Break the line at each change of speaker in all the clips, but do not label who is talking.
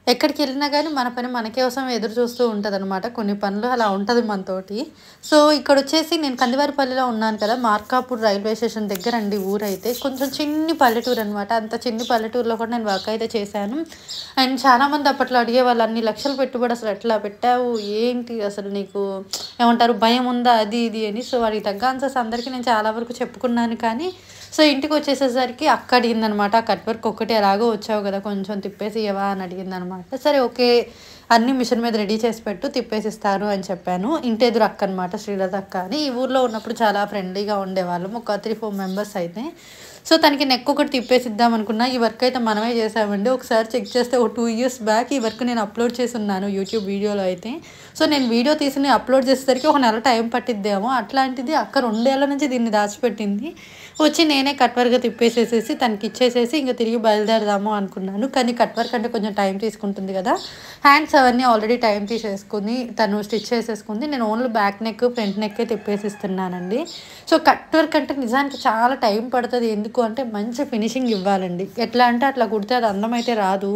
ఎక్కడికెళ్ళినా గానీ మన పని మన కోసం ఎదురు చూస్తూ ఉంటదనమాట. కొన్ని పనులు అలా ఉంటది మనతోటి. సో, ఇక్కడొచ్చేసి నేను కందివారిపల్లిలో ఉన్నాను కదా! మార్కాపూర్ రైల్వే స్టేషన్ దగ్గరండి ఊరైతే. కొంచెం చిన్ని పల్లెటూరనమాట. అంత చిన్ని పల్లెటూరులో కూడా నేను వర్క్ అయితే చేశాను. అండ్ చాలామంది అప్పట్లో అడిగేవాళ్ళు, "అన్ని లక్షలు పెట్టుబడి అసలు ఎట్లా పెట్టావు? ఏంటి అసలు నీకు ఏమంటారు భయముందా?" అది ఇది అని. సో, వాటికి తగ్గ ఆన్సర్స్ అందరికీ నేను చాలా వరకు చెప్పుకున్నాను కానీ, సో, ఇంటికొచ్చేసేసరికి అక్క అడిగిందనమాట. "కట్ వర్క్ ఒక్కటి ఎలాగో వచ్చావు కదా! కొంచెం తిప్పేసి ఇయ్యవా?" అని అడిగిందనమాట. సరే ఓకే. అన్నీ మిషన్ మీద రెడీ చేసి పెట్టు తిప్పేసిస్తాను అని చెప్పాను. ఇంటెదురు అక్క అనమాట శ్రీలత అక్క అని. ఈ ఊర్లో ఉన్నప్పుడు చాలా ఫ్రెండ్లీగా ఉండేవాళ్ళం. ఒక 3, 4 మెంబర్స్ అయితే. సో, తనకి నెక్ ఒకటి తిప్పేసిద్దాం అనుకున్నా. ఈ వర్క్ అయితే మనమే చేసామండి. ఒకసారి చెక్ చేస్తే ఓ 2 ఇయర్స్ బ్యాక్ ఈ వర్క్ నేను అప్లోడ్ చేసున్నాను యూట్యూబ్ వీడియోలో అయితే. సో, నేను వీడియో తీసి అప్లోడ్ చేసేసరికి ఒక నెల టైం పట్టిద్దేమో. అట్లాంటిది అక్క 2 ఏళ్ల నుంచి దీన్ని దాచిపెట్టింది. వచ్చి నేనే కట్ వర్క్‌గా తిప్పేసేసేసి తనకిచ్చేసేసి ఇంక తిరిగి బయలుదేరదాము అనుకున్నాను. కానీ కట్ వర్క్ అంటే కొంచెం టైం తీసుకుంటుంది కదా! హ్యాండ్స్ అవన్నీ ఆల్రెడీ టైం తీసేసుకొని తను స్టిచ్ చేసేసుకుంది. నేను ఓన్లీ బ్యాక్ నెక్, ఫ్రంట్ నెక్కే తిప్పేసిస్తున్నానండి. సో, కట్ వర్క్ అంటే నిజానికి చాలా టైం పడతది. ఎందుకు అంటే మంచి ఫినిషింగ్ ఇవ్వాలండి. ఎట్లా అంటే అట్లా కుడితే అది అందమైతే రాదు.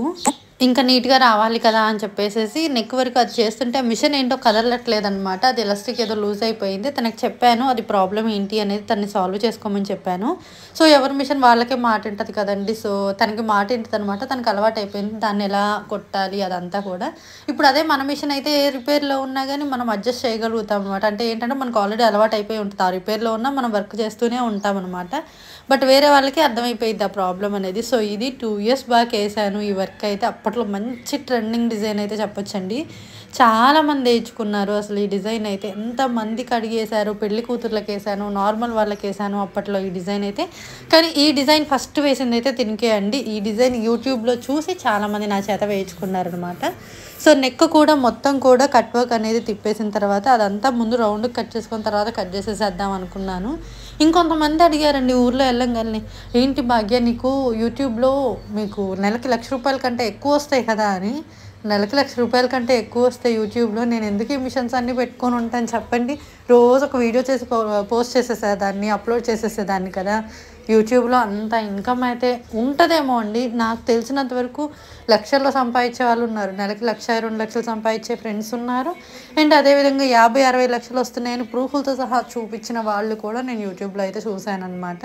ఇంకా నీట్‌గా రావాలి కదా అని చెప్పేసేసి నెక్ వరకు అది చేస్తుంటే మిషన్ ఏంటో కదలట్లేదనమాట. అది ఎలాస్టిక్ ఏదో లూజ్ అయిపోయింది. తనకి చెప్పాను అది ప్రాబ్లమ్ ఏంటి అనేది తనని సాల్వ్ చేసుకోమని చెప్పాను. సో, ఎవరి మిషన్ వాళ్ళకే మాట ఉంటది కదండీ! సో, తనకి మాట ఉంటదనమాట. తనకి అలవాటయిపోయింది. దాన్ని ఎలా కొట్టాలి అదంతా కూడా. ఇప్పుడు అదే మన మిషన్ అయితే ఏ రిపేర్‌లో ఉన్నా గానీ మనం అడ్జస్ట్ చేయగలుగుతాం అనమాట. అంటే ఏంటంటే మనకు ఆల్రెడీ అలవాటయిపోయి ఉంటది. ఆ రిపేర్‌లో ఉన్నా మనం వర్క్ చేస్తూనే ఉంటామనమాట. బట్ వేరే వాళ్ళకి అర్థమైపోయిద్ది ఆ ప్రాబ్లమ్ అనేది. సో, ఇది 2 ఇయర్స్ బ్యాక్ ఏసాను ఈ వర్క్ అయితే. అప్పట్లో మంచి ట్రెండింగ్ డిజైన్ అయితే చెప్పొచ్చండి. చాలామంది ఏయించుకున్నారు అసలు ఈ డిజైన్ అయితే. ఎంతమందికి అడిగేశారు. పెళ్లి కూతుర్లకేసాను, నార్మల్ వాళ్ళకేసాను అప్పట్లో ఈ డిజైన్ అయితే. కానీ ఈ డిజైన్ ఫస్ట్ వేసిందైతే తినకే అండి. ఈ డిజైన్ యూట్యూబ్‌లో చూసి చాలామంది నా చేత వేయించుకున్నారనమాట. సో, నెక్ కూడా మొత్తం కూడా కట్ వర్క్ అనేది తిప్పేసిన తర్వాత అదంతా ముందు రౌండ్‌కి కట్ చేసుకున్న తర్వాత కట్ చేసేసేద్దాం అనుకున్నాను. ఇంకొంతమంది అడిగారండి ఊర్లో ఎళ్ళంగాల్నే, "ఏంటి భాగ్య నీకు యూట్యూబ్‌లో మీకు నెలకి ₹1,00,000 కంటే ఎక్కువొస్తాయి కదా!" అని. నెలకి ₹1,00,000 కంటే ఎక్కువొస్తాయి యూట్యూబ్‌లో. నేనెందుకు ఈ మిషన్స్ అన్నీ పెట్టుకొని ఉంటాను చెప్పండి. రోజు ఒక వీడియో చేసి పోస్ట్ చేసేసేదాన్ని, అప్లోడ్ చేసేసేదాన్ని కదా! యూట్యూబ్‌లో అంత ఇన్‌కమ్ అయితే ఉంటదేమో అండి. నాకు తెలిసినంత వరకు లక్షల్లో సంపాదించే వాళ్ళున్నారు. నెలకి 1,00,000, 2,00,000 సంపాదించే ఫ్రెండ్స్ ఉన్నారు. అండ్ అదేవిధంగా 50, 60 లక్షలు వస్తున్నాయని ప్రూఫ్‌లతో సహా చూపించిన వాళ్ళు కూడా నేను యూట్యూబ్‌లో అయితే చూశాననమాట.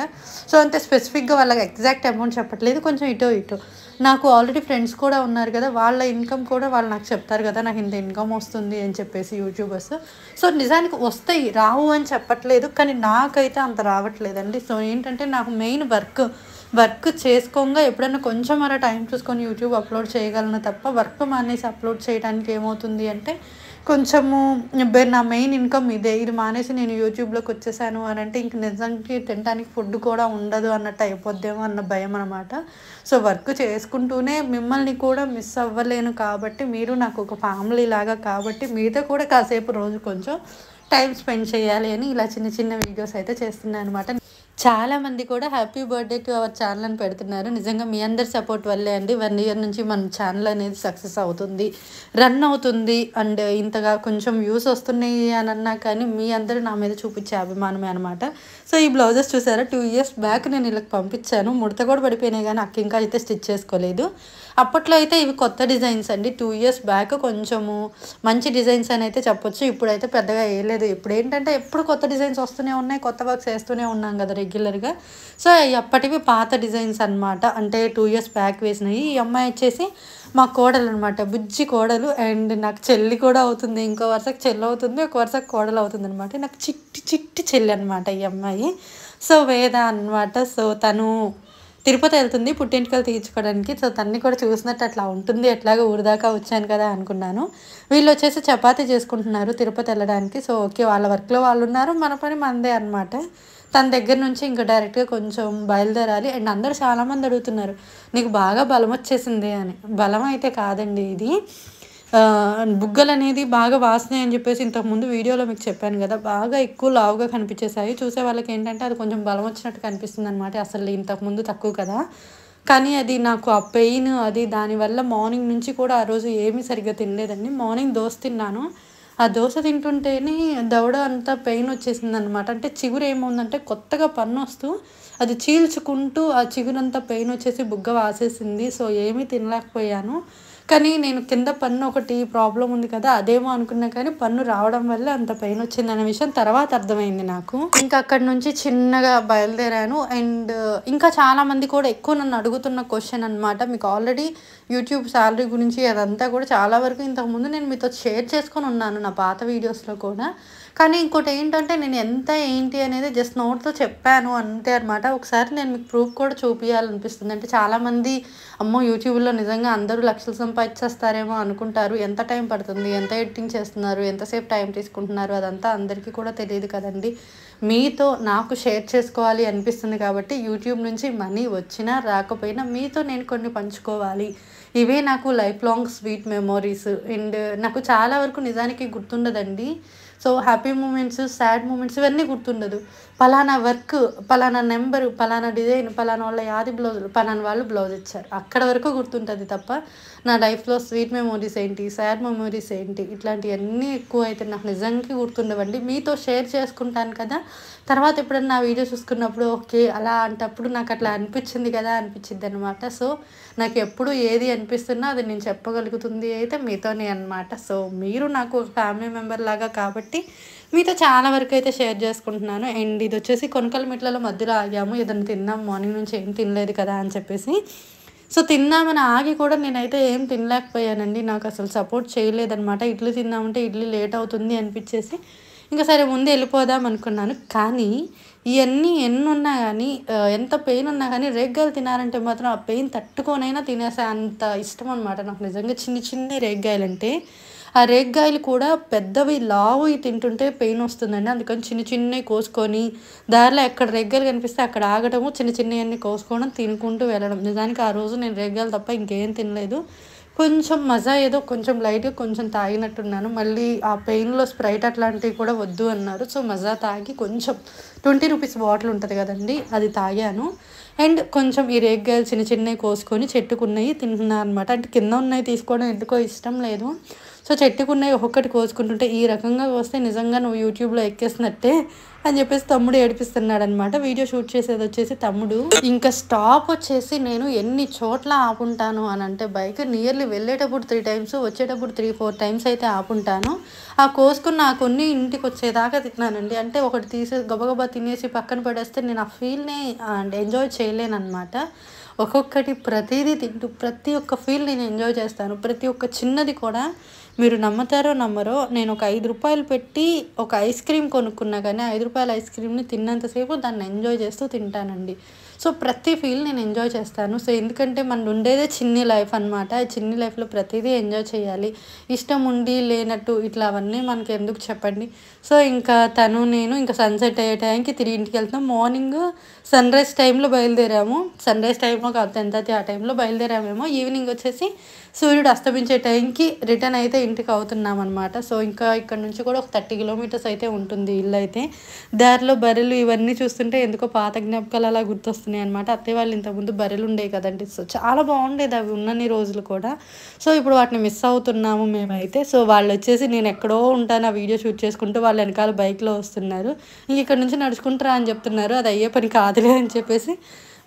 సో, అంతే స్పెసిఫిక్‌గా వాళ్ళకి ఎగ్జాక్ట్ అమౌంట్ చెప్పట్లేదు. కొంచెం ఇటో ఇటో. నాకు ఆల్రెడీ ఫ్రెండ్స్ కూడా ఉన్నారు కదా! వాళ్ళ ఇన్‌కమ్ కూడా వాళ్ళు నాకు చెప్తారు కదా! నాకు ఇంత ఇన్‌కమ్ వస్తుంది అని చెప్పేసి యూట్యూబర్స్. సో, నిజానికి వస్తాయి. రావు అని చెప్పట్లేదు. కానీ నాకైతే అంత రావట్లేదండి. సో, ఏంటంటే నాకు మెయిన్ వర్క్ చేసుకోంగా ఎప్పుడైనా కొంచెం అలా టైం చూసుకొని యూట్యూబ్ అప్లోడ్ చేయగలను తప్ప వర్క్ మానేసి అప్లోడ్ చేయడానికి ఏమవుతుంది అంటే కొంచెము నా మెయిన్ ఇన్‌కమ్ ఇదే. ఇది మానేసి నేను యూట్యూబ్‌లోకి వచ్చేసాను అని అంటే ఇంక నిజానికి తినడానికి ఫుడ్ కూడా ఉండదు అన్నట్టు అయిపోద్దేమో అన్న భయం అనమాట. సో, వర్క్ చేసుకుంటూనే మిమ్మల్ని కూడా మిస్ అవ్వలేను కాబట్టి మీరు నాకు ఒక ఫ్యామిలీ లాగా కాబట్టి మీతో కూడా కాసేపు రోజు కొంచెం టైం స్పెండ్ చేయాలి అని ఇలా చిన్న చిన్న వీడియోస్ అయితే చేస్తున్నాను అనమాట. చాలామంది కూడా happy birthday to our channel అని పెడుతున్నారు. నిజంగా మీ అందరి సపోర్ట్ వల్లే అండి 1 ఇయర్ నుంచి మన ఛానల్ అనేది సక్సెస్ అవుతుంది, రన్ అవుతుంది. అండ్ ఇంతగా కొంచెం వ్యూస్ వస్తున్నాయి అని అన్నా కానీ మీ అందరూ నా మీద చూపించే అభిమానమే అనమాట. సో, ఈ బ్లౌజెస్ చూసారా 2 ఇయర్స్ బ్యాక్ నేను వీళ్ళకి పంపించాను. ముడత కూడా పడిపోయినాయి కానీ అక్క ఇంకా అయితే స్టిచ్ చేసుకోలేదు. అప్పట్లో అయితే ఇవి కొత్త డిజైన్స్ అండి. 2 ఇయర్స్ బ్యాక్ కొంచెము మంచి డిజైన్స్ అని అయితే చెప్పొచ్చు. ఇప్పుడైతే పెద్దగా ఏయలేదు. ఇప్పుడేంటంటే ఎప్పుడు కొత్త డిజైన్స్ వస్తూనే ఉన్నాయి. కొత్త వర్క్స్ వేస్తూనే ఉన్నాం కదా రెగ్యులర్‌గా. సో, అప్పటివి పాత డిజైన్స్ అనమాట. అంటే 2 ఇయర్స్ బ్యాక్ వేసినయి. ఈ అమ్మాయి వచ్చేసి మా కోడలనమాట. బుజ్జి కోడలు అండ్ నాకు చెల్లి కూడా అవుతుంది. ఇంకో వరుసకు చెల్లవుతుంది. ఒక వరుసకు కోడలవుతుందనమాట. నాకు చిట్టి చిట్టి చెల్లి అనమాట ఈ అమ్మాయి. సో, వేద అనమాట. సో, తను తిరుపతి వెళ్తుంది పుట్టింటికలు తీర్చుకోవడానికి. సో, తనని కూడా చూసినట్టు అట్లా ఉంటుంది. ఎట్లాగో ఊరు దాకా వచ్చాను కదా అనుకున్నాను. వీళ్ళొచ్చేసి చపాతీ చేసుకుంటున్నారు తిరుపతి వెళ్ళడానికి. So, okay. వాళ్ళ వర్క్‌లో వాళ్ళున్నారు. మన పని మనదే అనమాట. తన దగ్గర నుంచి ఇంక డైరెక్ట్‌గా కొంచెం బయలుదేరాలి. అండ్ అందరూ చాలామంది అడుగుతున్నారు, "నీకు బాగా బలమొచ్చేసింది" అని. బలం అయితే కాదండి ఇది. బుగ్గలనేది బాగా వాసినాయి అని చెప్పేసి ఇంతకుముందు వీడియోలో మీకు చెప్పాను కదా! బాగా ఎక్కువ లావుగా కనిపించేసాయి. చూసే వాళ్ళకేంటంటే అది కొంచెం బలం వచ్చినట్టు కనిపిస్తుందనమాట. అసలు ఇంతకుముందు తక్కువ కదా! కానీ అది నాకు ఆ పెయిన్ అది దానివల్ల మార్నింగ్ నుంచి కూడా ఆ రోజు ఏమీ సరిగ్గా తినలేదండి. మార్నింగ్ దోస తిన్నాను. ఆ దోస తింటుంటేనే దవడ అంతా పెయిన్ వచ్చేసిందనమాట. అంటే చిగురు ఏముందంటే కొత్తగా పన్నొస్తూ అది చీల్చుకుంటూ ఆ చిగురంతా పెయిన్ వచ్చేసి బుగ్గ వాసేసింది. సో, ఏమీ తినలేకపోయాను. కానీ నేను కింద పన్ను ఒకటి ప్రాబ్లం ఉంది కదా, అదేమో అనుకున్నా కానీ పన్ను రావడం వల్ల అంత పెయిన్ వచ్చిందనే విషయం తర్వాత అర్థమైంది నాకు. ఇంకా అక్కడి నుంచి చిన్నగా బయలుదేరాను. అండ్ ఇంకా చాలామంది కూడా ఎక్కువ నన్ను అడుగుతున్న క్వశ్చన్ అనమాట. మీకు ఆల్రెడీ యూట్యూబ్ శాలరీ గురించి అదంతా కూడా చాలా వరకు ఇంతకుముందు నేను మీతో షేర్ చేసుకొని ఉన్నాను నా పాత వీడియోస్లో కూడా. కానీ ఇంకోటి ఏంటంటే నేను ఎంత ఏంటి అనేది జస్ట్ నోట్తో చెప్పాను అంతే అనమాట. ఒకసారి నేను మీకు ప్రూఫ్ కూడా చూపించాలనిపిస్తుంది. అంటే చాలామంది అమ్మో యూట్యూబ్లో నిజంగా అందరూ లక్షలు సంపాదించేస్తారేమో అనుకుంటారు. ఎంత టైం పడుతుంది, ఎంత ఎడిటింగ్ చేస్తున్నారు, ఎంతసేపు టైం తీసుకుంటున్నారు, అదంతా అందరికీ కూడా తెలియదు కదండి. మీతో నాకు షేర్ చేసుకోవాలి అనిపిస్తుంది కాబట్టి యూట్యూబ్ నుంచి మనీ వచ్చినా రాకపోయినా మీతో నేను కొన్ని పంచుకోవాలి. ఇవే నాకు life long sweet memories. And నాకు చాలా వరకు నిజానికి గుర్తుండదండి. So happy moments, sad moments ఇవన్నీ గుర్తుండదు. పలానా వర్క్, పలానా నెంబరు, పలానా డిజైన్, పలానా వాళ్ళ యాది బ్లౌజులు, పలానా వాళ్ళు బ్లౌజ్ ఇచ్చారు, అక్కడ వరకు గుర్తుంటుంది తప్ప నా లైఫ్లో స్వీట్ మెమోరీస్ ఏంటి, సాడ్ మెమోరీస్ ఏంటి, ఇట్లాంటివన్నీ ఎక్కువ అయితే నాకు నిజంగా గుర్తుండవండి. మీతో షేర్ చేసుకుంటాను కదా, తర్వాత ఎప్పుడన్నా నా వీడియో చూసుకున్నప్పుడు ఓకే అలా అంటప్పుడు నాకు అట్లా అనిపించింది కదా అనిపించింది అనమాట. సో నాకు ఎప్పుడు ఏది అనిపిస్తున్నా అది నేను చెప్పగలుగుతుంది అయితే మీతోనే అనమాట. సో మీరు నాకు ఒక ఫ్యామిలీ మెంబర్ లాగా కాబట్టి మీతో చాలా వరకు అయితే షేర్ చేసుకుంటున్నాను. అండ్ ఇది వచ్చేసి కొనకలమెట్లలో మధ్యలో ఆగాము, ఏదైనా తిన్నాం, మార్నింగ్ నుంచి ఏం తినలేదు కదా అని చెప్పేసి. సో తిందామని ఆగి కూడా నేనైతే ఏం తినలేకపోయానండి. నాకు అసలు సపోర్ట్ చేయలేదనమాట. ఇడ్లీ తిందామంటే ఇడ్లీ లేట్ అవుతుంది అనిపించేసి ఇంకా సరే ముందు వెళ్ళిపోదాం అనుకున్నాను. కానీ ఇవన్నీ ఎన్ని ఉన్నా కానీ ఎంత పెయిన్ ఉన్నా కానీ రేగ్గాయలు తినాలంటే మాత్రం ఆ పెయిన్ తట్టుకోనైనా తినేసే అంత ఇష్టం అనమాట నాకు నిజంగా. చిన్న చిన్న రేగ్గాయలు అంటే ఆ రేగ్గాయలు కూడా పెద్దవి లావువి తింటుంటే పెయిన్ వస్తుందండి. అందుకని చిన్న చిన్నవి కోసుకొని దారిలో ఎక్కడ రేగ్గాయలు కనిపిస్తే అక్కడ ఆగటము, చిన్న చిన్నవన్నీ కోసుకోవడం, తినుకుంటూ వెళ్ళడం. నిజానికి ఆ రోజు నేను రేగ్గాయలు తప్ప ఇంకేం తినలేదు. కొంచెం మజా ఏదో కొంచెం లైట్గా కొంచెం తాగినట్టున్నాను. మళ్ళీ ఆ పెయిన్లో స్ప్రైట్ అట్లాంటివి కూడా వద్దు అన్నారు. సో మజా తాగి కొంచెం 20 రూపీస్ బాటిల్ ఉంటుంది కదండి, అది తాగాను. అండ్ కొంచెం ఈ రేగ్గాయలు చిన్న చిన్నవి కోసుకొని చెట్టుకున్నవి తింటున్నాను అనమాట. అంటే కింద ఉన్నవి తీసుకోవడం ఎందుకో ఇష్టం లేదు. సో చెట్టుకున్నవి ఒక్కొక్కటి కోసుకుంటుంటే ఈ రకంగా కోస్తే నిజంగా నువ్వు యూట్యూబ్లో ఎక్కేసినట్టే అని చెప్పేసి తమ్ముడు ఏడిపిస్తున్నాడు అనమాట. వీడియో షూట్ చేసేది వచ్చేసి తమ్ముడు. ఇంకా స్టాప్ వచ్చేసి నేను ఎన్ని చోట్ల ఆపుంటాను అని అంటే బైక్ నియర్లీ వెళ్ళేటప్పుడు 3 times, వచ్చేటప్పుడు 3-4 times అయితే ఆపుంటాను. ఆ కోసుకున్న ఆ కొన్ని ఇంటికి వచ్చేదాకా తిన్నానండి. అంటే ఒకటి తీసి గబగబా తినేసి పక్కన పడేస్తే నేను ఆ ఫీల్ని ఎంజాయ్ చేయలేను అనమాట. ఒక్కొక్కటి ప్రతిదీ తింటూ ప్రతి ఒక్క ఫీల్ నేను ఎంజాయ్ చేస్తాను. ప్రతి ఒక్క చిన్నది కూడా మీరు నమ్ముతారో నమ్మరో, నేను ఒక 5 రూపాయలు పెట్టి ఒక ఐస్ క్రీమ్ కొనుక్కున్నా కానీ 5 రూపాయల ఐస్ క్రీమ్ని తిన్నంతసేపు దాన్ని ఎంజాయ్ చేస్తూ తింటానండి. సో ప్రతి ఫీల్ నేను ఎంజాయ్ చేస్తాను. సో ఎందుకంటే మనం ఉండేదే చిన్ని లైఫ్ అనమాట. చిన్ని లైఫ్లో ప్రతిదీ ఎంజాయ్ చేయాలి. ఇష్టం ఉండి లేనట్టు ఇట్లా అవన్నీ మనకి ఎందుకు చెప్పండి. సో ఇంకా తను నేను ఇంకా సన్సెట్ అయ్యే టైంకి తిరిగి ఇంటికి వెళ్తాం. మార్నింగ్ సన్ రైజ్ టైంలో బయలుదేరాము. సన్ రైజ్ టైంలో కాదు 10:30 ఆ టైంలో బయలుదేరామేమో. ఈవినింగ్ వచ్చేసి సూర్యుడు అస్తమించే టైంకి రిటర్న్ అయితే ఇంటికి అవుతున్నాం అనమాట. సో ఇంకా ఇక్కడ నుంచి కూడా ఒక 30 కిలోమీటర్స్ అయితే ఉంటుంది ఇల్లు అయితే. దారిలో బర్రెలు ఇవన్నీ చూస్తుంటే ఎందుకో పాత జ్ఞాపకాలు అలా గుర్తొస్తున్నాయి అనమాట. అత్తయ్య వాళ్ళు ఇంతకుముందు బర్రెలు ఉండేవి కదండి. సో చాలా బాగుండేది అవి ఉన్నన్ని రోజులు కూడా. సో ఇప్పుడు వాటిని మిస్ అవుతున్నాము మేమైతే. సో వాళ్ళు వచ్చేసి నేను ఎక్కడో ఉంటాను ఆ వీడియో షూట్ చేసుకుంటూ వాళ్ళు వెనకాల బైక్లో వస్తున్నారు. ఇంక ఇక్కడ నుంచి నడుచుకుంటారా అని చెప్తున్నారు. అది అయ్యే పని కాదులే అని చెప్పేసి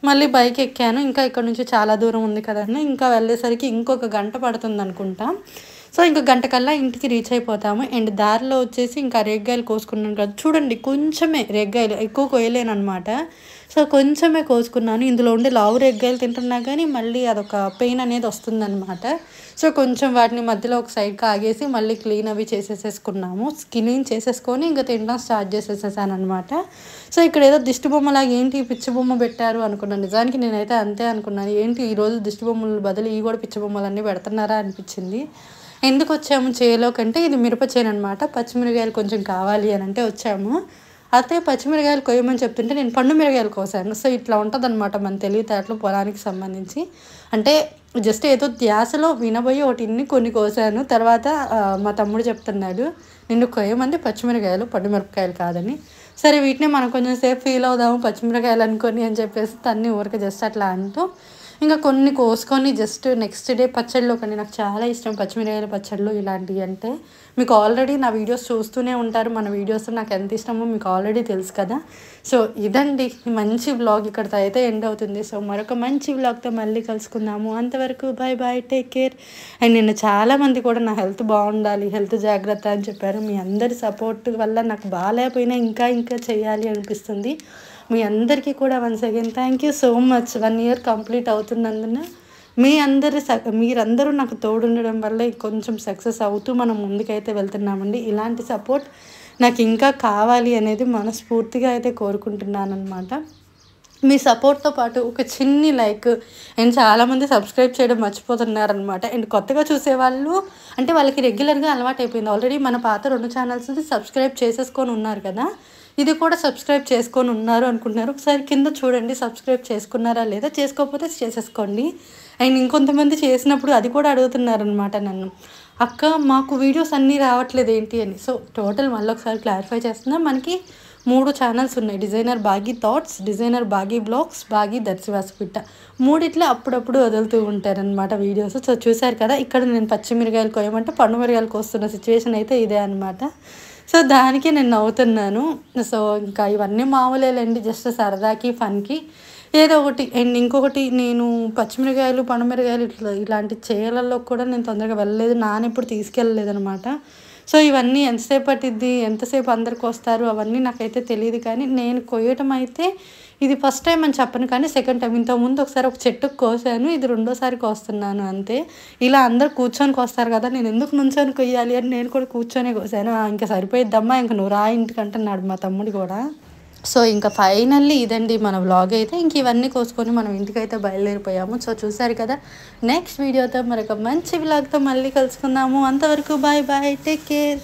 మళ్ళీ బైక్ ఎక్కాను. ఇంకా ఇక్కడ నుంచి చాలా దూరం ఉంది కదండి, ఇంకా వెళ్ళేసరికి ఇంకొక గంట పడుతుంది అనుకుంటా. సో ఇంకా గంట కల్లా ఇంటికి రీచ్ అయిపోతాము. అండ్ దారిలో వచ్చేసి ఇంకా రేగ్గాయలు కోసుకున్నాను కదా, చూడండి కొంచెమే రేగ్గాయలు, ఎక్కువ కోయలేను అనమాట. సో కొంచెమే కోసుకున్నాను. ఇందులో ఉండే లావు రేగ్గాయలు తింటున్నా కానీ మళ్ళీ అదొక పెయిన్ అనేది వస్తుందన్నమాట. సో కొంచెం వాటిని మధ్యలో ఒక సైడ్కి ఆగేసి మళ్ళీ క్లీన్ అవి చేసేసుకున్నాము. క్లీన్ చేసేసుకొని ఇంకా తినడం స్టార్ట్ చేసేసేసాను అనమాట. సో ఇక్కడ ఏదో దిష్టి బొమ్మలాగా ఏంటి పిచ్చి బొమ్మ పెట్టారు అనుకున్నాను. నిజానికి నేనైతే అంతే అనుకున్నాను. ఏంటి ఈరోజు దిష్టి బొమ్మల బదులు ఈ కూడా పిచ్చి బొమ్మలన్నీ పెడుతున్నారా అనిపించింది. ఎందుకు వచ్చాము చేలో కంటే ఇది మిరప చేను అనమాట. పచ్చిమిరకాయలు కొంచెం కావాలి అని అంటే వచ్చాము. అయితే పచ్చిమిరకాయలు కొయ్యమని చెప్తుంటే నేను పండు మిరకాయలు కోసాను. సో ఇట్లా ఉంటుంది అనమాట మన తెలివితేటలు పొలానికి సంబంధించి. అంటే జస్ట్ ఏదో ధ్యాసలో వినబోయి ఒకటి కొన్ని కోసాను. తర్వాత మా తమ్ముడు చెప్తున్నాడు నిన్ను కొయ్యమంది పచ్చిమిరకాయలు పండు మిరపకాయలు కాదని. సరే వీటిని మనం కొంచెం సేపు ఫీల్ అవుదాము పచ్చిమిరకాయలు అనుకొని అని చెప్పేసి తన్ని ఊరికి జస్ట్ అట్లా అంటూ ఇంకా కొన్ని కోసుకొని జస్ట్ నెక్స్ట్ డే పచ్చడిలో కానీ నాకు చాలా ఇష్టం పచ్చిమిరపకాయల పచ్చళ్ళు ఇలాంటివి అంటే. మీకు ఆల్రెడీ నా వీడియోస్ చూస్తూనే ఉంటారు. మన వీడియోస్ నాకు ఎంత ఇష్టమో మీకు ఆల్రెడీ తెలుసు కదా. సో ఇదండి మంచి వ్లాగ్ ఇక్కడితో అయితే ఎండ్ అవుతుంది. సో మరొక మంచి వ్లాగ్తో మళ్ళీ కలుసుకుందాము. అంతవరకు bye bye, take care. And నిన్న చాలామంది కూడా నా హెల్త్ బాగుండాలి, హెల్త్ జాగ్రత్త అని చెప్పారు. మీ అందరి సపోర్ట్ వల్ల నాకు బాగాలేకపోయినా ఇంకా చేయాలి అనిపిస్తుంది. మీ అందరికీ కూడా once again thank you so much. 1 year complete అవుతున్నందున మీరందరూ నాకు తోడుండడం వల్ల కొంచెం సక్సెస్ అవుతూ మనం ముందుకైతే వెళ్తున్నామండి. ఇలాంటి సపోర్ట్ నాకు ఇంకా కావాలి అనేది మనస్ఫూర్తిగా అయితే కోరుకుంటున్నాను అనమాట. మీ సపోర్ట్తో పాటు ఒక చిన్ని లైక్ అండ్ చాలామంది సబ్స్క్రైబ్ చేయడం మర్చిపోతున్నారనమాట. అండ్ కొత్తగా చూసేవాళ్ళు అంటే వాళ్ళకి రెగ్యులర్గా అలవాటు అయిపోయింది. ఆల్రెడీ మన పాత 2 ఛానల్స్ని సబ్స్క్రైబ్ చేసేసుకొని ఉన్నారు కదా, ఇది కూడా సబ్స్క్రైబ్ చేసుకొని ఉన్నారు అనుకుంటున్నారు. ఒకసారి కింద చూడండి సబ్స్క్రైబ్ చేసుకున్నారా లేదా, చేసుకోకపోతే చేసేసుకోండి. అండ్ ఇంకొంతమంది చేసినప్పుడు అది కూడా అడుగుతున్నారనమాట నన్ను, అక్క మాకు వీడియోస్ అన్నీ రావట్లేదు ఏంటి అని. సో టోటల్ మళ్ళీ ఒకసారి క్లారిఫై చేస్తున్నా, మనకి 3 ఛానల్స్ ఉన్నాయి. డిజైనర్ బాగి థాట్స్, డిజైనర్ బాగి బ్లాగ్స్, బాగి దర్శివాసపిట్ట. 3 వదులుతూ వదులుతూ ఉంటారనమాట వీడియోస్. సో చూశారు కదా, ఇక్కడ నేను పచ్చిమిరకాయలు కోయమంటే పండు మిరకాయలు కోస్తున్న సిచ్యువేషన్ అయితే ఇదే అనమాట. సో దానికి నేను నవ్వుతున్నాను. సో ఇంకా ఇవన్నీ మామూలేలండి, జస్ట్ సరదాకి ఫన్కి ఏదో ఒకటి. అండ్ ఇంకొకటి, నేను పచ్చిమిరకాయలు పండుమిరకాయలు ఇలాంటి చేలల్లో కూడా నేను తొందరగా వెళ్ళలేదు, నానెప్పుడు తీసుకెళ్ళలేదు అనమాట. సో ఇవన్నీ ఎంతసేపు పట్టిద్ది, ఎంతసేపు అందరికి వస్తారు అవన్నీ నాకైతే తెలియదు. కానీ నేను కొయ్యటం అయితే ఇది ఫస్ట్ టైం అని చెప్పను, కానీ సెకండ్ టైం. ఇంతకుముందు ఒకసారి ఒక చెట్టుకు కోసాను, ఇది 2వసారి కోస్తున్నాను అంతే. ఇలా అందరు కూర్చొని కోస్తారు కదా, నేను ఎందుకు నుంచొని కొయ్యాలి అని నేను కూడా కూర్చొని కోసాను. ఇంకా సరిపోయిద్దమ్మా, ఇంక నువ్వు రా ఇంటికి అంటున్నాడు మా తమ్ముడు కూడా. సో ఇంకా ఫైనల్లీ ఇదండి మన వ్లాగ్ అయితే. ఇంక ఇవన్నీ కోసుకొని మనం ఇంటికైతే బయలుదేరిపోయాము. సో చూసారు కదా, నెక్స్ట్ వీడియోతో మరొక మంచి వ్లాగ్తో మళ్ళీ కలుసుకుందాము. అంతవరకు బాయ్ బాయ్, టేక్ కేర్.